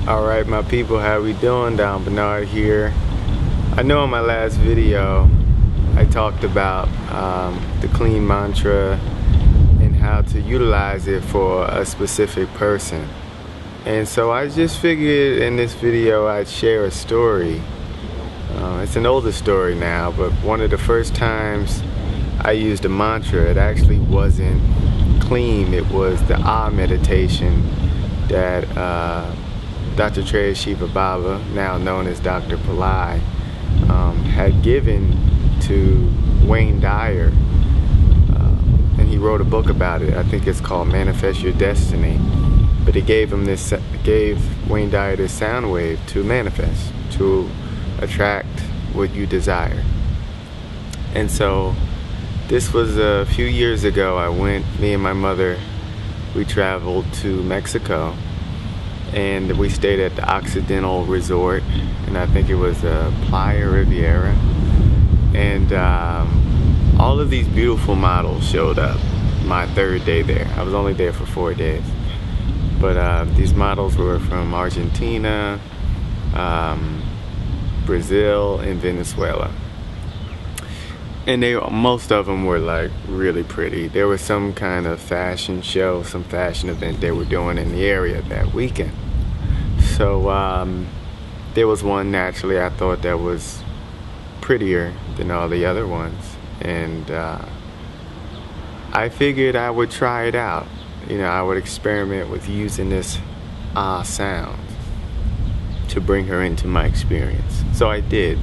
Alright, my people, how we doing? Don Bernard here. I know in my last video I talked about the clean mantra and how to utilize it for a specific person. And so I just figured in this video I'd share a story. It's an older story now, but one of the first times I used a mantra, it actually wasn't clean. It was the meditation that Dattatreya Siva Baba, now known as Dr. Pillai, had given to Dyer, and he wrote a book about it. I think it's called Manifest Your Destiny. But it gave Wayne Dyer this sound wave to manifest, to attract what you desire. And so this was a few years ago. Me and my mother, we traveled to Mexico, and we stayed at the Occidental Resort, and I think it was Playa Riviera. And all of these beautiful models showed up my third day there. I was only there for 4 days. But these models were from Argentina, Brazil, and Venezuela. And most of them were like really pretty. There was some kind of fashion show, some fashion event they were doing in the area that weekend. So there was one naturally I thought that was prettier than all the other ones. And I figured I would try it out. You know, I would experiment with using this sound to bring her into my experience. So I did.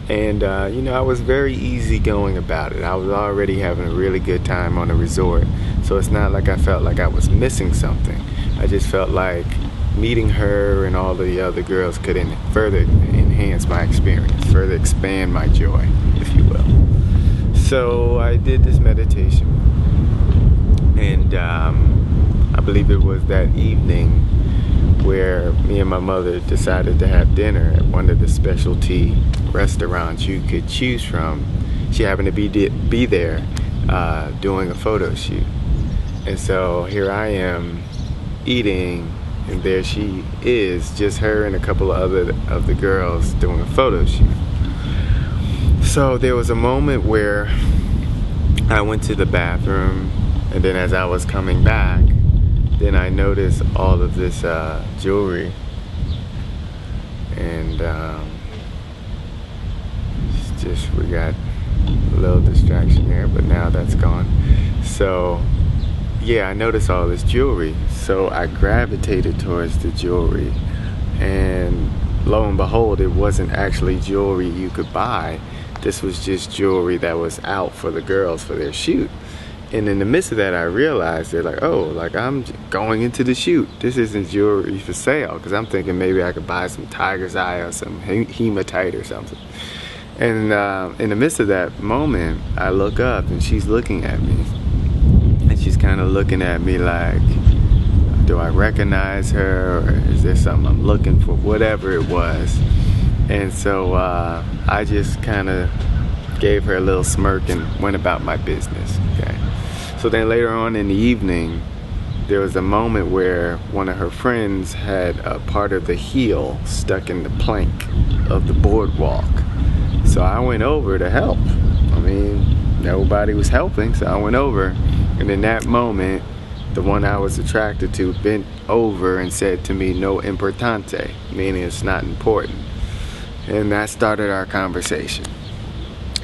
And, you know, I was very easygoing about it. I was already having a really good time on the resort. So it's not like I felt like I was missing something. I just felt like meeting her and all the other girls could further enhance my experience, further expand my joy, if you will. So I did this meditation. And I believe it was that evening where me and my mother decided to have dinner at one of the specialty restaurants you could choose from. She happened to be there doing a photo shoot. And so here I am eating, and there she is, just her and a couple of the girls doing a photo shoot. So there was a moment where I went to the bathroom, and then as I was coming back, then I noticed all of this jewelry, and we got a little distraction there, but now that's gone. So yeah, I noticed all this jewelry, so I gravitated towards the jewelry, and lo and behold, it wasn't actually jewelry you could buy. This was just jewelry that was out for the girls for their shoot. And in the midst of that, I realized that, like, oh, like, I'm going into the shoot. This isn't jewelry for sale, because I'm thinking maybe I could buy some tiger's eye or some hematite or something. And in the midst of that moment, I look up, and she's looking at me. And she's kind of looking at me like, do I recognize her, or is there something I'm looking for? Whatever it was. And so I just kind of gave her a little smirk and went about my business, okay? So then later on in the evening, there was a moment where one of her friends had a part of the heel stuck in the plank of the boardwalk. So I went over to help. I mean, nobody was helping, so I went over. And in that moment, the one I was attracted to bent over and said to me, "No importante," meaning it's not important. And that started our conversation.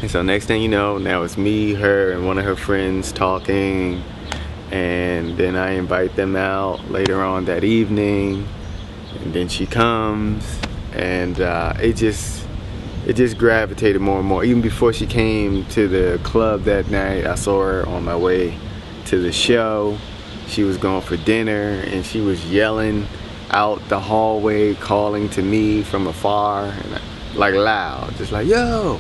And so next thing you know, now it's me, her, and one of her friends talking. And then I invite them out later on that evening. And then she comes. And it just gravitated more and more. Even before she came to the club that night, I saw her on my way to the show. She was going for dinner, and she was yelling out the hallway, calling to me from afar, and like loud, just like, yo!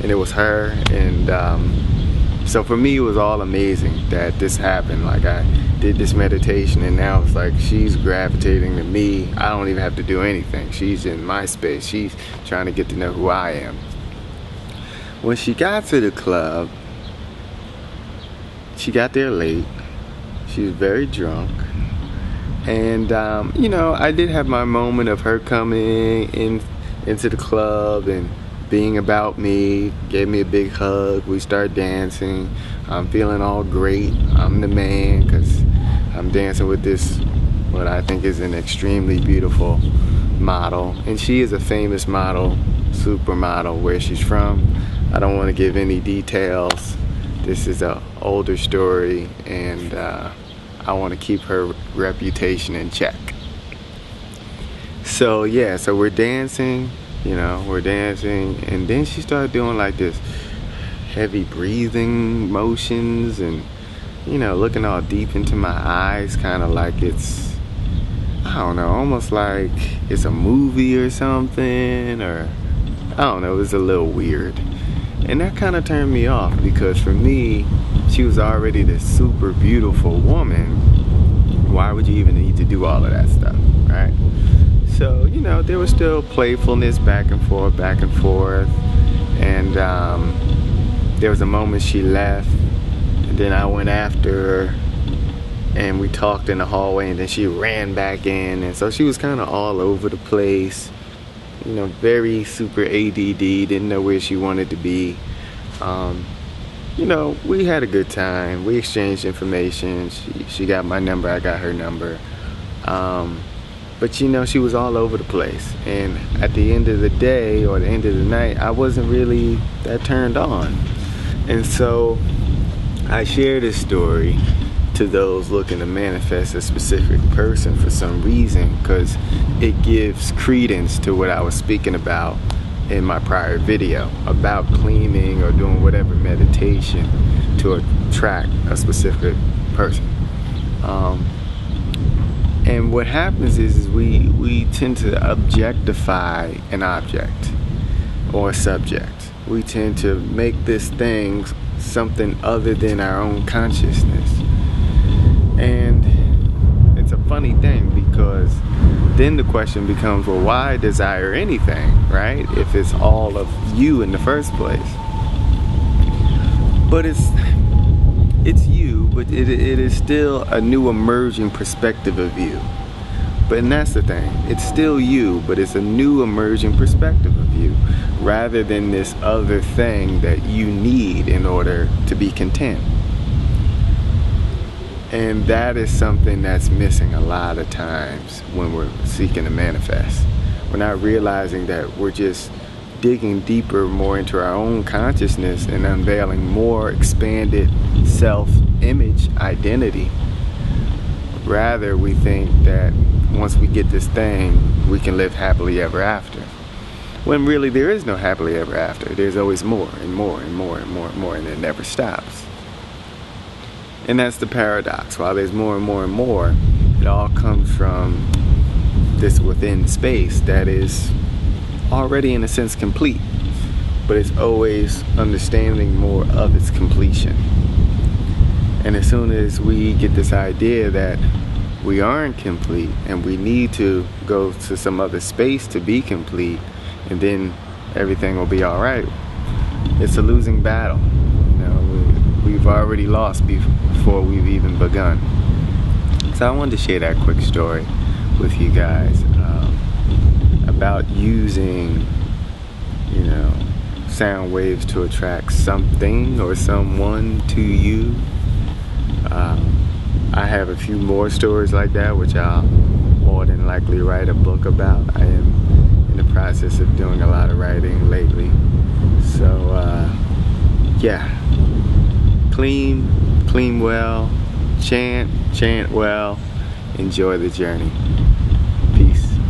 And it was her. And so for me, it was all amazing that this happened. Like, I did this meditation, and now it's like she's gravitating to me. I don't even have to do anything. She's in my space. She's trying to get to know who I am. When she got to the club, she got there late. She was very drunk, And you know, I did have my moment of her coming into the club and being about me, gave me a big hug, we started dancing. I'm feeling all great, I'm the man, because I'm dancing with this, what I think is an extremely beautiful model, and she is a famous model, supermodel. Where she's from, I don't want to give any details. This is an older story, and I want to keep her reputation in check. So yeah, so we're dancing, you know, we're dancing, and then she started doing like this heavy breathing motions, and you know, looking all deep into my eyes, kind of like it's, I don't know, almost like it's a movie or something, or I don't know, it was a little weird. And that kind of turned me off, because for me, she was already this super beautiful woman. Why would you even need to do all of that stuff, right? So, you know, there was still playfulness back and forth, and there was a moment she left, and then I went after her, and we talked in the hallway, and then she ran back in, and so she was kind of all over the place, you know, very super ADD, didn't know where she wanted to be. You know, we had a good time, we exchanged information, she got my number, I got her number, but you know, she was all over the place, and at the end of the day, or the end of the night, I wasn't really that turned on. And so I share this story to those looking to manifest a specific person for some reason, because it gives credence to what I was speaking about in my prior video about cleaning or doing whatever meditation to attract a specific person. And what happens is we tend to objectify an object or a subject. We tend to make this thing something other than our own consciousness. And it's a funny thing, because then the question becomes, well, why desire anything, right? If it's all of you in the first place. But it's you, but it is still a new emerging perspective of you. And that's the thing, it's still you, but it's a new emerging perspective of you, rather than this other thing that you need in order to be content. And that is something that's missing a lot of times when we're seeking to manifest. We're not realizing that we're just digging deeper, more into our own consciousness and unveiling more expanded self-image identity. Rather, we think that once we get this thing, we can live happily ever after. When really there is no happily ever after. There's always more and more and more and more and more, and it never stops. And that's the paradox. While there's more and more and more, it all comes from this within space that is already in a sense complete, but it's always understanding more of its completion. And as soon as we get this idea that we aren't complete and we need to go to some other space to be complete, and then everything will be all right, it's a losing battle. You know, we've already lost before we've even begun. So I wanted to share that quick story with you guys about using, you know, sound waves to attract something or someone to you. I have a few more stories like that, which I'll more than likely write a book about. I am in the process of doing a lot of writing lately. So yeah, clean well, chant well, enjoy the journey.